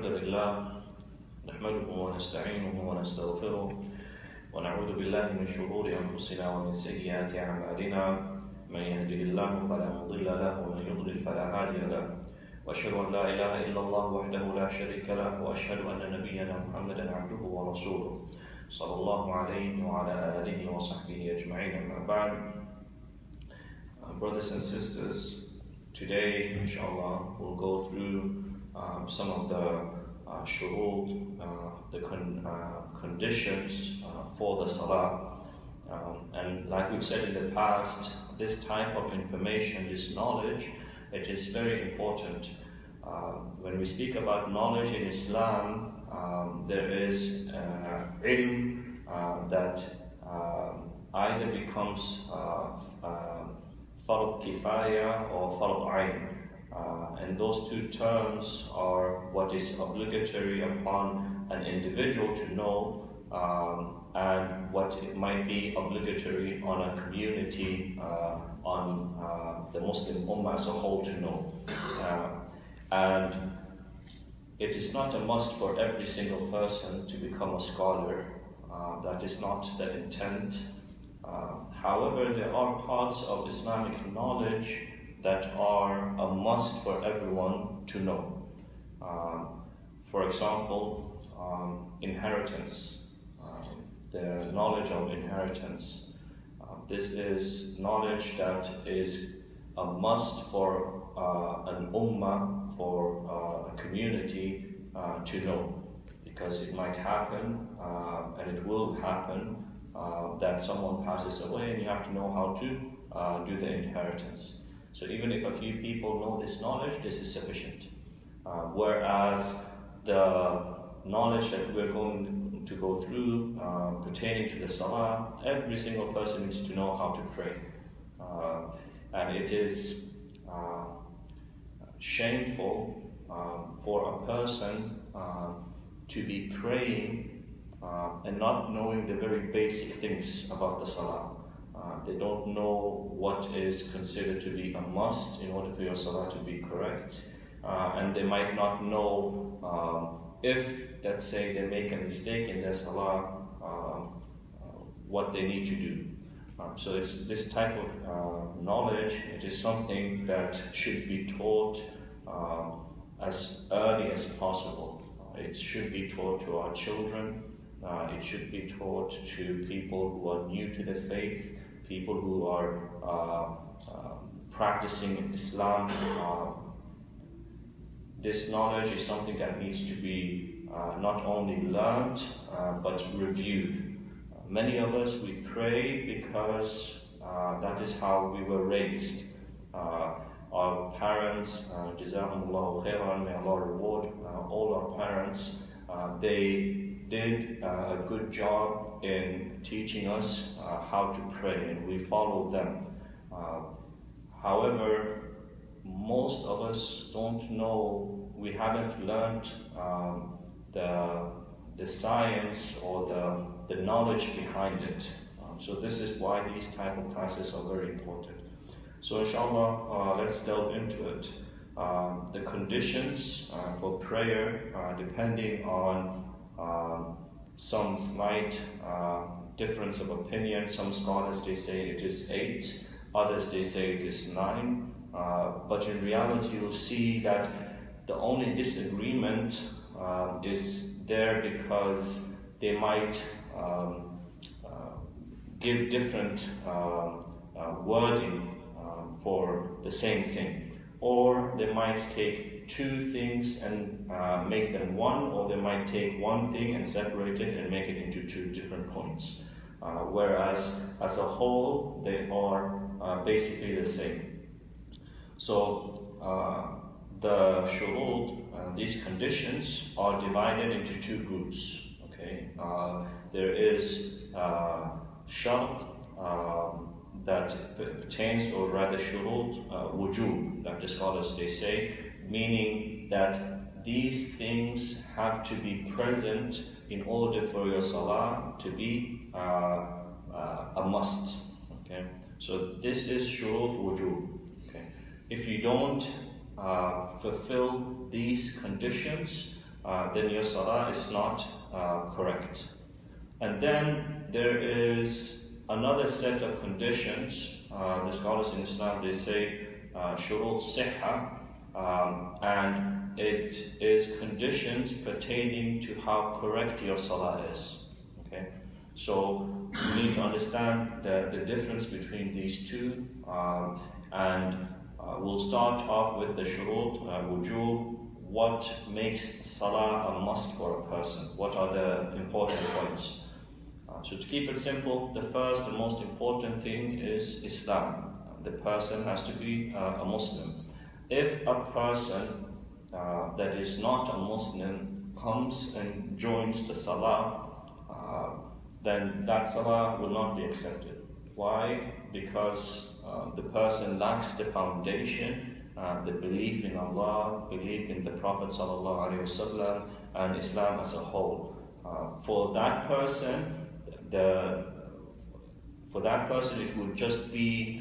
الحمد لله نحمده ونستعينه ونستغفره ونعوذ بالله من شرور أنفسنا ومن سيئات أعمالنا من يهده الله فلا مضل له ومن يضلل فلا هادي له وأشهد أن لا إله إلا الله وحده لا شريك له وأشهد أن نبينا محمدا عبده ورسوله صلى الله عليه وعلى آله وصحبه أجمعين أما بعد. Brothers and sisters, today inshallah we'll go through some of the shroot, the conditions for the Salah. And like we've said in the past, this type of information, this knowledge, it is very important. When we speak about knowledge in Islam, there is ilm that either becomes fard kifaya or fard ayn. And those two terms are what is obligatory upon an individual to know and what it might be obligatory on a community, on the Muslim Ummah as a whole to know. And it is not a must for every single person to become a scholar. That is not the intent. However, there are parts of Islamic knowledge that are a must for everyone to know. For example, inheritance, the knowledge of inheritance. This is knowledge that is a must for an ummah, for a community to know, because it might happen, and it will happen, that someone passes away and you have to know how to do the inheritance. So even if a few people know this knowledge, this is sufficient. Whereas the knowledge that we're going to go through pertaining to the Salah, every single person needs to know how to pray. And it is shameful for a person to be praying and not knowing the very basic things about the Salah. They don't know what is considered to be a must in order for your Salah to be correct. And they might not know if, let's say, they make a mistake in their Salah, what they need to do. So it's this type of knowledge, it is something that should be taught as early as possible. It should be taught to our children. It should be taught to people who are new to the faith, people who are practicing Islam. This knowledge is something that needs to be not only learned, but reviewed. Many of us, we pray because that is how we were raised. Our parents, Jazakumullahu khairan, may Allah reward all our parents, they did a good job in teaching us how to pray, and we followed them. However, most of us don't know, we haven't learned the science or the knowledge behind it. So this is why these type of classes are very important. So inshallah, let's delve into it. The conditions for prayer, depending on some slight difference of opinion. Some scholars, they say it is 8, others they say it is 9, but in reality you'll see that the only disagreement is there because they might give different wording for the same thing, or they might take two things and make them one, or they might take one thing and separate it and make it into two different points. Whereas as a whole, they are basically the same. So the shurut, these conditions, are divided into two groups. Okay, there is shart that pertains, or rather shurut wujub, like the scholars they say, meaning that these things have to be present in order for your salah to be a must. Okay, so this is shurut wujub. Okay, if you don't fulfill these conditions, then your salah is not correct. And then there is another set of conditions. The scholars in Islam, they say Shroot Sihha, and it is conditions pertaining to how correct your salah is. Okay, so you need to understand the difference between these two, and we'll start off with the Shroot, Wujub. What makes salah a must for a person? What are the important points? So to keep it simple, the first and most important thing is Islam. The person has to be a Muslim. If a person that is not a Muslim comes and joins the salah, then that salah will not be accepted. Why? Because the person lacks the foundation, the belief in Allah, belief in the Prophet ﷺ, and Islam as a whole. For that person, it would just be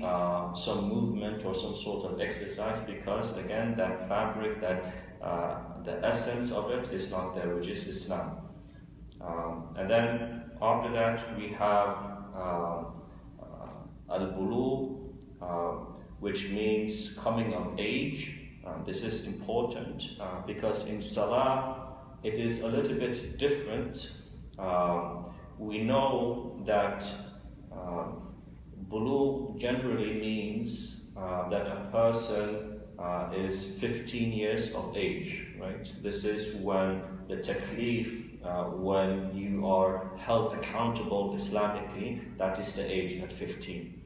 some movement or some sort of exercise, because again, that fabric, the essence of it is not there, which is Islam. And then after that, we have al-bulugh, which means coming of age. This is important because in salah, it is a little bit different. We know that bulugh generally means that a person is 15 years of age, right? This is when the taklif, when you are held accountable Islamically, that is the age at 15.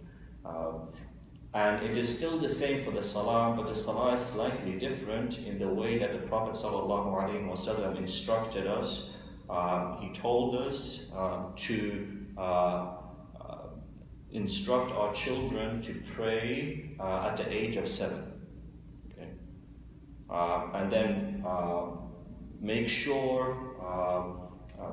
And it is still the same for the salah, but the salah is slightly different in the way that the Prophet ﷺ instructed us. He told us to instruct our children to pray at the age of 7. Okay? And then make sure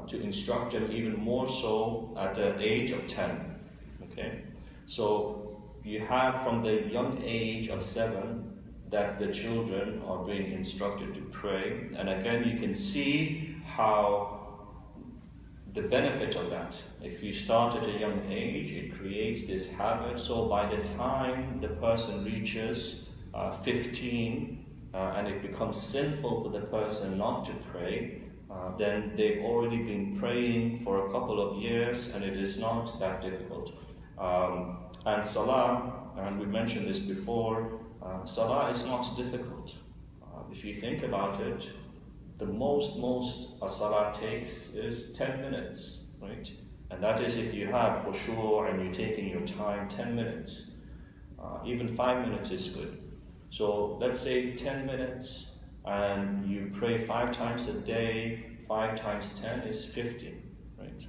to instruct them even more so at the age of 10. Okay? So you have from the young age of 7 that the children are being instructed to pray. And again, you can see how the benefit of that. If you start at a young age, it creates this habit. So by the time the person reaches 15 and it becomes sinful for the person not to pray, then they've already been praying for a couple of years, and it is not that difficult. And salah, and we mentioned this before, salah is not difficult. If you think about it, the most a salah takes is 10 minutes, right? And that is if you have khushu' and you're taking your time, 10 minutes. Even 5 minutes is good. So let's say 10 minutes, and you pray 5 times a day. 5 times 10 is 50, right?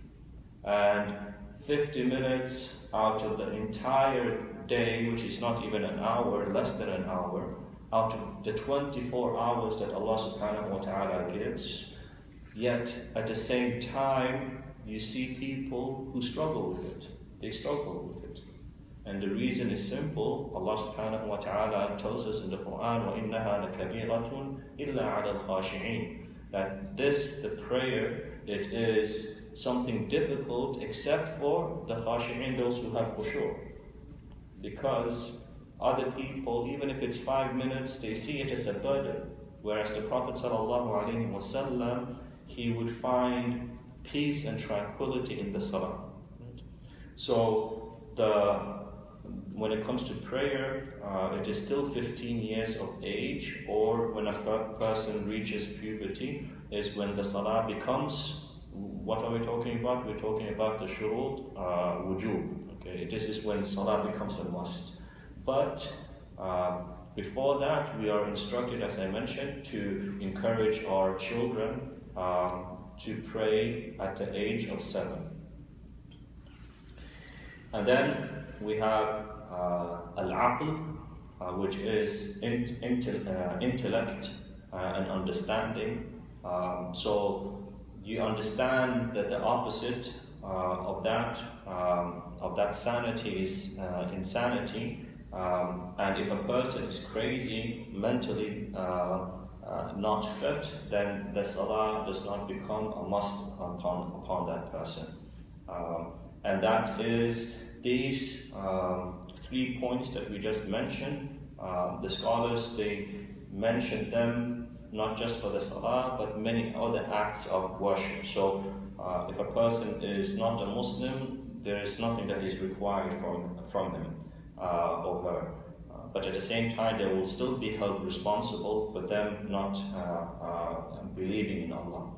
And 50 minutes out of the entire day, which is not even an hour, less than an hour, out of the 24 hours that Allah subhanahu wa ta'ala gives, yet at the same time, you see people who struggle with it. They struggle with it. And the reason is simple. Allah subhanahu wa ta'ala tells us in the Quran, وَإِنَّهَا لَكَبِيرَةٌ إِلَّا عَلَى الْخَاشِعِينَ, that this, the prayer, it is something difficult except for the khashi'in, those who have khushu'. Because other people, even if it's 5 minutes, they see it as a burden. Whereas the Prophet ﷺ, he would find peace and tranquility in the salah. Right? So when it comes to prayer, it is still 15 years of age, or when a person reaches puberty, is when the salah becomes, what are we talking about? We're talking about the Shroot, Wujub. Okay, this is when salah becomes a must. But before that, we are instructed, as I mentioned, to encourage our children to pray at the age of 7. And then we have al-aql, which is intellect and understanding. So you understand that the opposite of that sanity is insanity. And if a person is crazy mentally, not fit, then the salah does not become a must upon that person. And that is these 3 points that we just mentioned. The scholars, they mentioned them not just for the salah, but many other acts of worship. So if a person is not a Muslim, there is nothing that is required from him or her. But at the same time, they will still be held responsible for them not believing in Allah.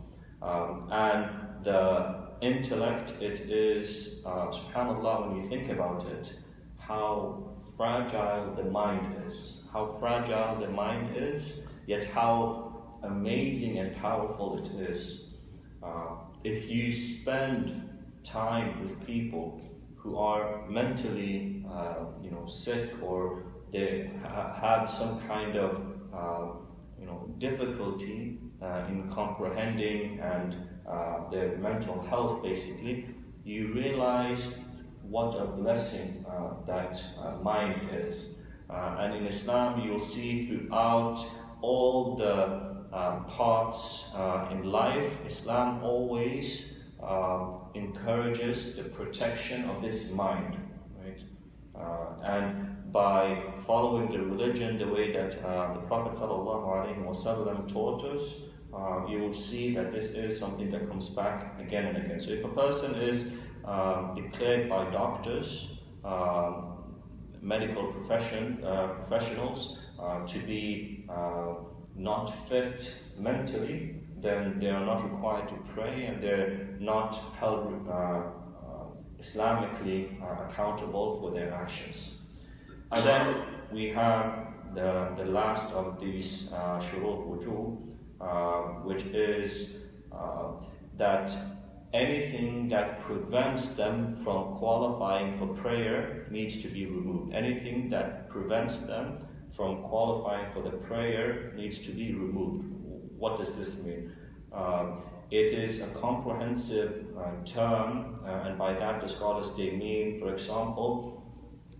And the intellect, it is, subhanAllah, when you think about it, how fragile the mind is, yet how amazing and powerful it is. If you spend time with people who are mentally sick, or they have some kind of difficulty in comprehending and their mental health, basically, you realize what a blessing that mind is. And in Islam, you'll see throughout all the parts in life, Islam always encourages the protection of this mind, right? And by following the religion the way that the Prophet ﷺ taught us, you will see that this is something that comes back again and again. So if a person is declared by doctors, medical professionals, to be not fit mentally, then they are not required to pray, and they're not held Islamically accountable for their actions. And then we have the last of these shurut wujub, which is that anything that prevents them from qualifying for prayer needs to be removed. Anything that prevents them from qualifying for the prayer needs to be removed. What does this mean? It is a comprehensive term, and by that the scholars, they mean, for example,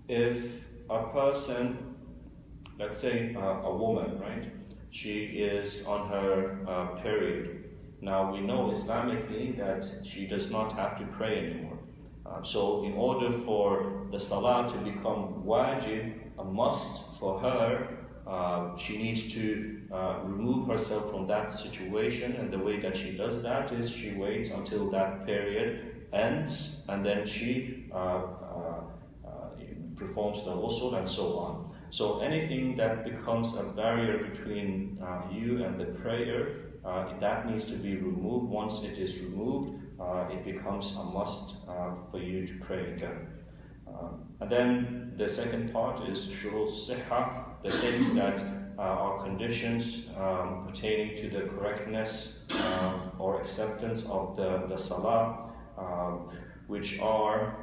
if a person, let's say a woman, right? She is on her period. Now we know Islamically that she does not have to pray anymore. So in order for the salah to become wajib, a must for her, she needs to remove herself from that situation, and the way that she does that is she waits until that period ends, and then she performs the ghusl and so on. So anything that becomes a barrier between you and the prayer, that needs to be removed. Once it is removed, it becomes a must for you to pray again. And then the second part is shurut sihha, the things that are conditions pertaining to the correctness or acceptance of the salah, which are,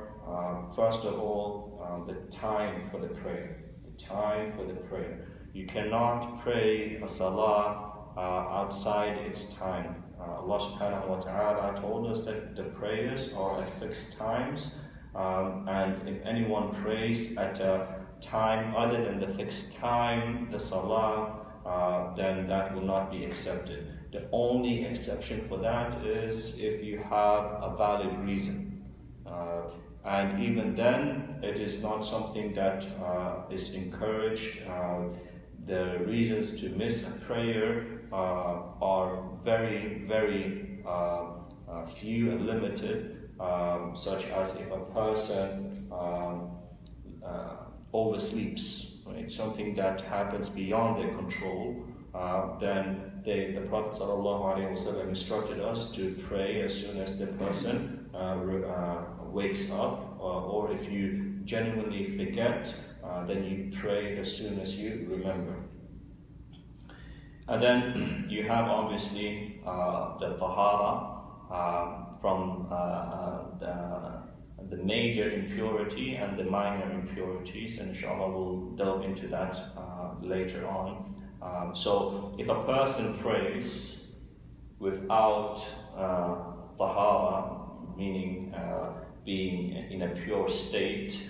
first of all, the time for the prayer. The time for the prayer. You cannot pray a salah outside its time. Allah subhanahu wa ta'ala told us that the prayers are at fixed times, and if anyone prays at a time other than the fixed time, the salah, then that will not be accepted. The only exception for that is if you have a valid reason. And even then, it is not something that is encouraged. The reasons to miss a prayer are very, very few and limited, such as if a person oversleeps, right? Something that happens beyond their control, then the Prophet ﷺ instructed us to pray as soon as the person wakes up, or if you genuinely forget, then you pray as soon as you remember. And then you have obviously the tahara from the major impurity and the minor impurities, and inshallah we'll delve into that later on. So if a person prays without tahara, meaning being in a pure state,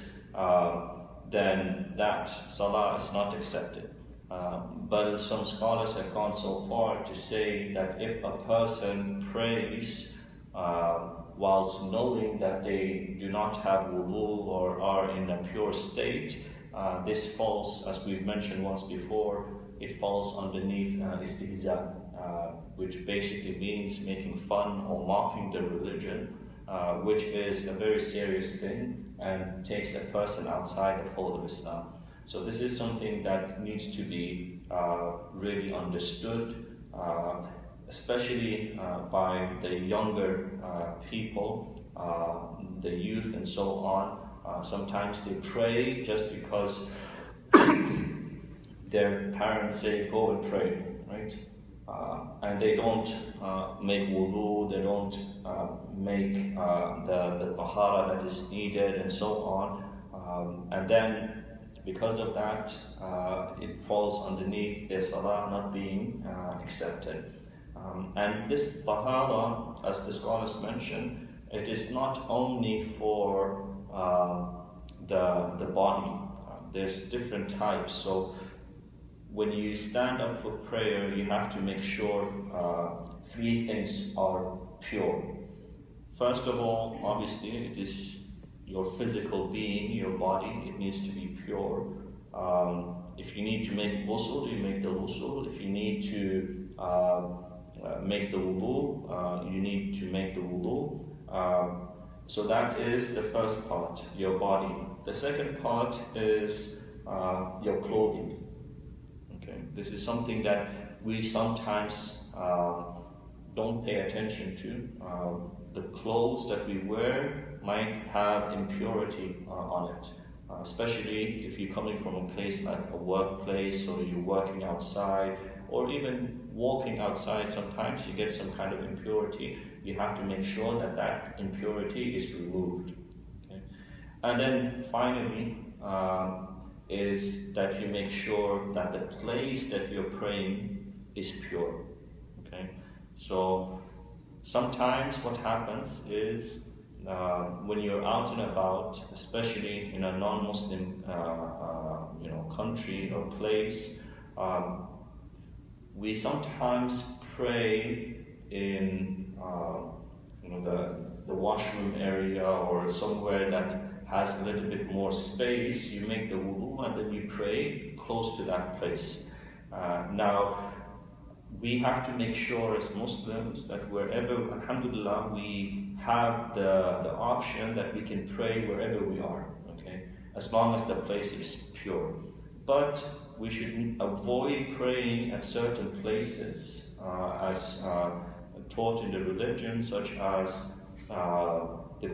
then that salah is not accepted. But some scholars have gone so far to say that if a person prays whilst knowing that they do not have wudu or are in a pure state, this falls, as we've mentioned once before, it falls underneath istihza, which basically means making fun or mocking the religion, which is a very serious thing and takes a person outside the fold of Islam. So this is something that needs to be really understood, especially by the younger people, the youth and so on. Sometimes they pray just because their parents say, go and pray, right? And they don't make wudu, they don't make the tahara that is needed and so on. And then because of that, it falls underneath their salah not being accepted. And this tahara, as the scholars mentioned, it is not only for the body. There's different types. So when you stand up for prayer, you have to make sure three things are pure. First of all, obviously, it is your physical being, your body, it needs to be pure. If you need to make ghusl, you make the ghusl. If you need to make the wudu, you need to make the wudu. So that is the first part, your body. The second part is your clothing. Okay, this is something that we sometimes don't pay attention to. The clothes that we wear might have impurity on it, especially if you're coming from a place like a workplace, or you're working outside, or even walking outside. Sometimes you get some kind of impurity. You have to make sure that that impurity is removed. Okay? And then finally is that you make sure that the place that you're praying is pure. Okay? So sometimes what happens is when you're out and about, especially in a non-Muslim country or place, we sometimes pray in the washroom area or somewhere that has a little bit more space. You make the wudu and then you pray close to that place. Now, we have to make sure as Muslims that wherever, alhamdulillah, we have the option that we can pray wherever we are, okay? As long as the place is pure. But we should avoid praying at certain places as taught in the religion, such as the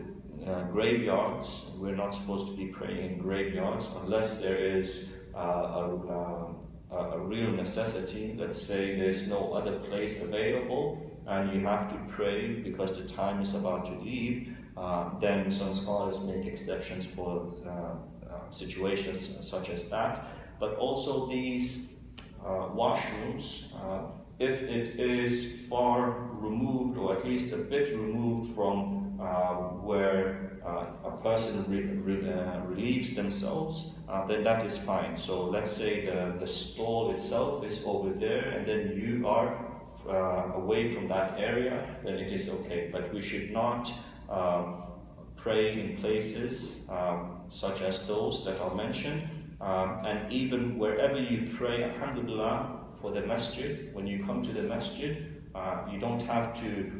graveyards. We're not supposed to be praying in graveyards unless there is a real necessity. Let's say there's no other place available and you have to pray because the time is about to leave. Then some scholars make exceptions for situations such as that. But also these washrooms, if it is far removed, or at least a bit removed from where a person relieves themselves, then that is fine. So let's say the stall itself is over there and then you are away from that area, then it is okay. But we should not pray in places such as those that are mentioned. And even wherever you pray, alhamdulillah, for the masjid, when you come to the masjid, you don't have to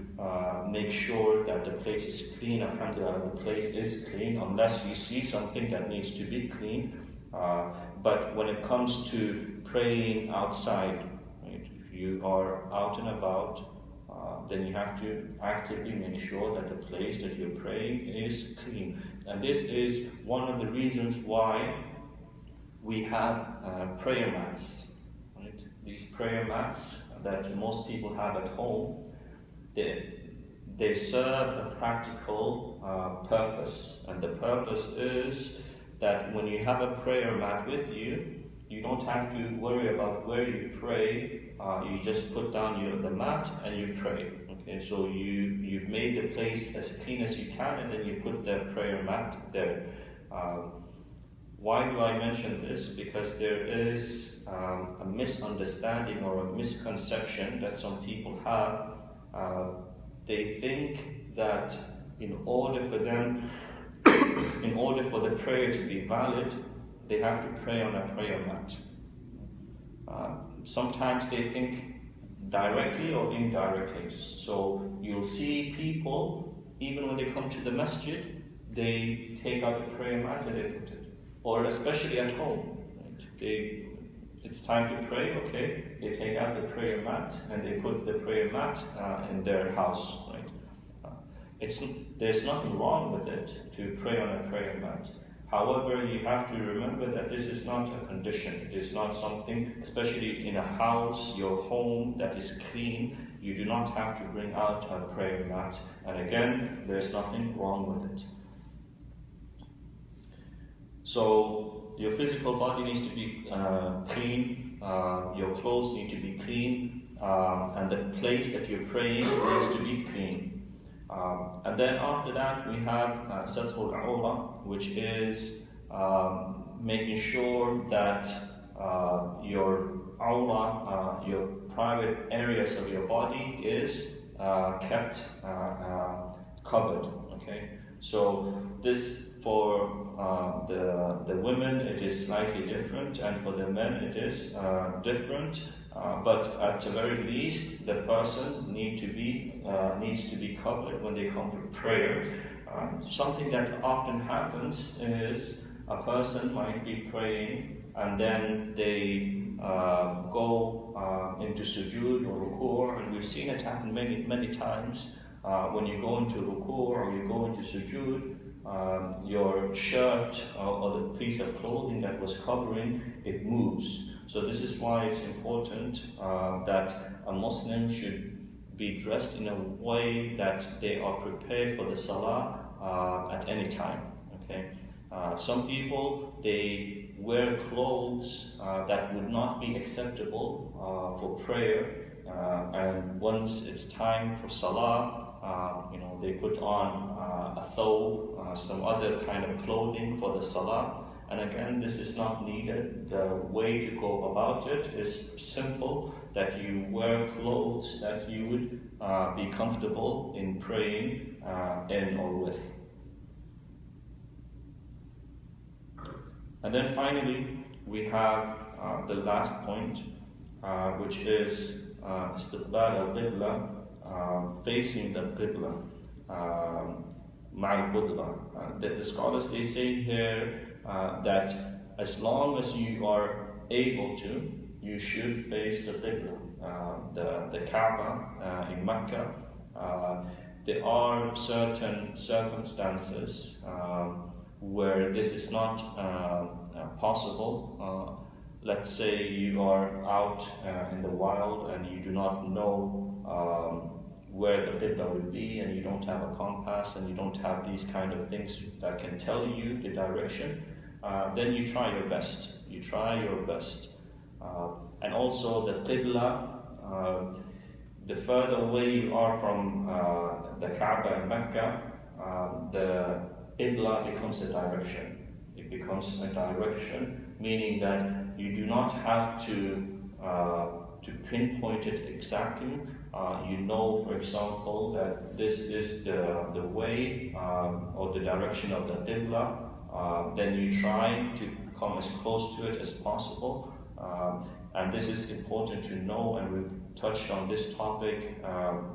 make sure that the place is clean. Alhamdulillah, the place is clean unless you see something that needs to be clean. But when it comes to praying outside, right, if you are out and about, then you have to actively make sure that the place that you're praying is clean. And this is one of the reasons why we have prayer mats. Right? These prayer mats that most people have at home, they serve a practical purpose. And the purpose is that when you have a prayer mat with you, you don't have to worry about where you pray. You just put down the mat and you pray. Okay, so you've made the place as clean as you can, and then you put the prayer mat there. Why do I mention this? Because there is a misunderstanding or a misconception that some people have. They think that in order for the prayer to be valid, they have to pray on a prayer mat. Sometimes they think directly or indirectly. So you'll see people, even when they come to the masjid, they take out the prayer mat and they put it. Or especially at home. Right? It's time to pray, okay, they take out the prayer mat and they put the prayer mat in their house. Right? There's nothing wrong with it to pray on a prayer mat. However, you have to remember that this is not a condition. It is not something, especially in a house, your home that is clean, you do not have to bring out a prayer mat. And again, there's nothing wrong with it. So, your physical body needs to be clean, your clothes need to be clean, and the place that you're praying needs to be clean. And then after that we have Satrul Awra, which is making sure that your awra, your private areas of your body is kept covered. Okay, so this for the women it is slightly different, and for the men it is different. But at the very least, the person needs to be covered when they come for prayer. Something that often happens is a person might be praying and then they go into sujood or ruku', and we've seen it happen many times. When you go into ruku' or you go into sujood, your shirt or the piece of clothing that was covering it moves. So this is why it's important that a Muslim should be dressed in a way that they are prepared for the Salah at any time. Okay, some people they wear clothes that would not be acceptable for prayer, and once it's time for Salah, they put on a thobe, some other kind of clothing for the Salah. And again, this is not needed. The way to go about it is simple, that you wear clothes that you would be comfortable in praying in or with. And then finally, we have the last point, which is istiqbal al-qibla, facing the qibla, ma'al qudra. The scholars, they say here that as long as you are able to, you should face the qibla, the Kaaba in Mecca. There are certain circumstances where this is not possible. Let's say you are out in the wild and you do not know where the qibla would be, and you don't have a compass and you don't have these kind of things that can tell you the direction. Then you try your best. And also the qibla, the further away you are from the Kaaba in Mecca, the qibla becomes a direction. It becomes a direction, meaning that you do not have to pinpoint it exactly. You know, for example, that this is the way or the direction of the qibla. Then you try to come as close to it as possible. And this is important to know, and we've touched on this topic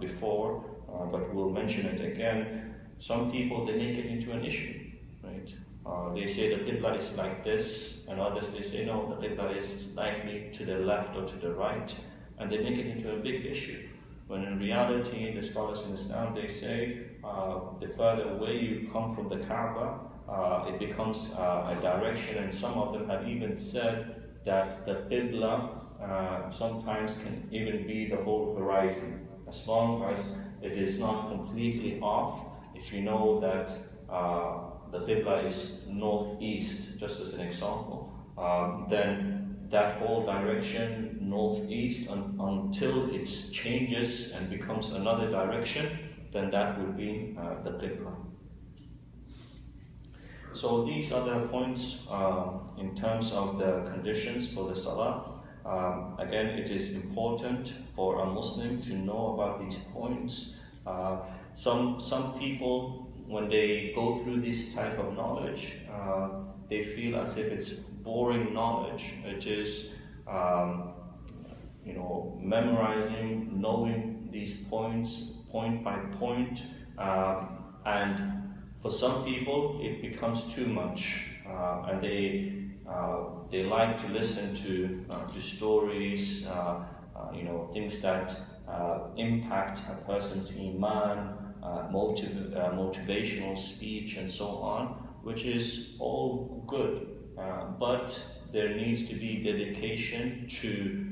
before, but we'll mention it again. Some people, they make it into an issue, right? They say the qibla is like this, and others they say no, the qibla is slightly to the left or to the right, and they make it into a big issue. When in reality, the scholars in Islam, they say the further away you come from the Kaaba, it becomes a direction, and some of them have even said that the qibla sometimes can even be the whole horizon, as long as it is not completely off. If you know that the qibla is northeast, just as an example, then that whole direction, northeast, until it changes and becomes another direction, then that would be the qibla. So these are the points in terms of the conditions for the Salah. Again, it is important for a Muslim to know about these points. Some people, when they go through this type of knowledge, they feel as if it's boring knowledge. It is, memorizing, knowing these points point by point, and for some people it becomes too much, and they like to listen to stories, things that impact a person's iman, motivational speech, and so on, which is all good, but there needs to be dedication to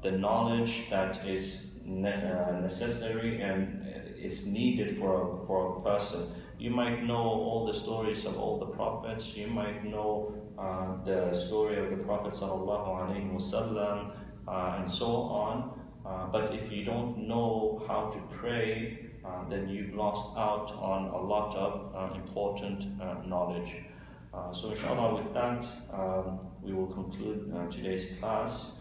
the knowledge that is necessary and is needed for a person. You might know all the stories of all the prophets, you might know the story of the Prophet ﷺ, and so on, but if you don't know how to pray, then you've lost out on a lot of important knowledge. So inshallah, with that, we will conclude today's class.